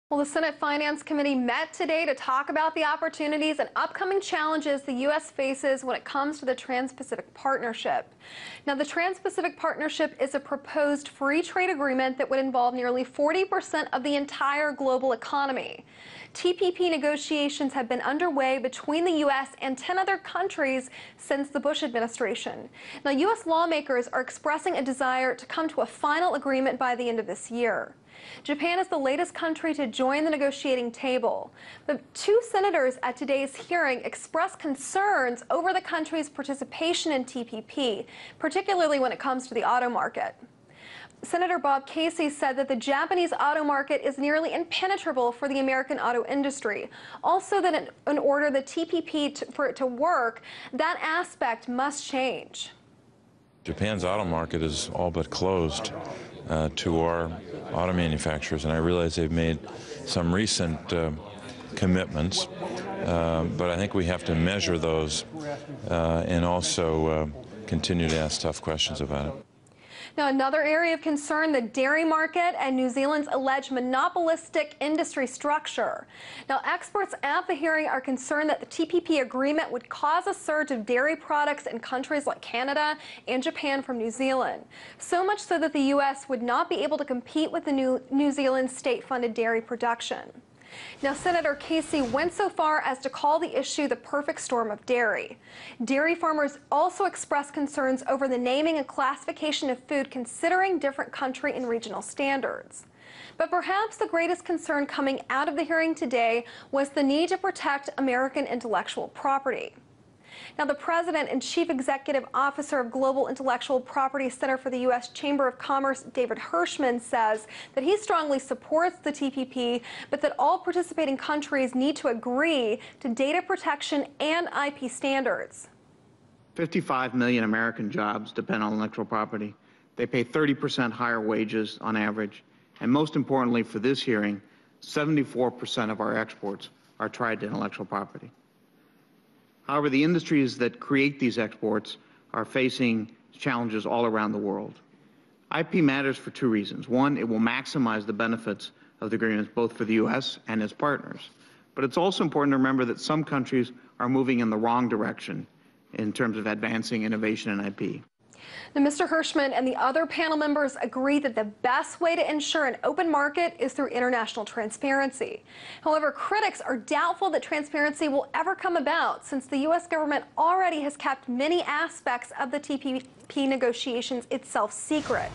Well, the Senate Finance Committee met today to talk about the opportunities and upcoming challenges the U.S. faces when it comes to the Trans-Pacific Partnership. Now, the Trans-Pacific Partnership is a proposed free trade agreement that would involve nearly 40% of the entire global economy. TPP negotiations have been underway between the U.S. and 10 other countries since the Bush administration. Now, U.S. lawmakers are expressing a desire to come to a final agreement by the end of this year. Japan is the latest country to join the negotiating table. But two senators at today's hearing expressed concerns over the country's participation in TPP, particularly when it comes to the auto market. Senator Bob Casey said that the Japanese auto market is nearly impenetrable for the American auto industry. Also, that in order the TPP for it to work, that aspect must change. Japan's auto market is all but closed to our auto manufacturers, and I realize they've made some recent commitments, but I think we have to measure those and also continue to ask tough questions about it. Now, another area of concern, the dairy market and New Zealand's alleged monopolistic industry structure. Now, experts at the hearing are concerned that the TPP agreement would cause a surge of dairy products in countries like Canada and Japan from New Zealand, so much so that the U.S. would not be able to compete with the New Zealand state-funded dairy production. Now, Senator Casey went so far as to call the issue the perfect storm of dairy. Dairy farmers also expressed concerns over the naming and classification of food considering different country and regional standards. But perhaps the greatest concern coming out of the hearing today was the need to protect American intellectual property. Now, the president and chief executive officer of Global Intellectual Property Center for the U.S. Chamber of Commerce, David Hirschman, says that he strongly supports the TPP, but that all participating countries need to agree to data protection and IP standards. 55 million American jobs depend on intellectual property. They pay 30% higher wages on average. And most importantly for this hearing, 74% of our exports are tied to intellectual property. However, the industries that create these exports are facing challenges all around the world. IP matters for two reasons. One, it will maximize the benefits of the agreements both for the U.S. and its partners. But it's also important to remember that some countries are moving in the wrong direction in terms of advancing innovation in IP. Now, Mr. Hirschman and the other panel members agree that the best way to ensure an open market is through international transparency. However, critics are doubtful that transparency will ever come about, since the U.S. government already has kept many aspects of the TPP negotiations itself secret.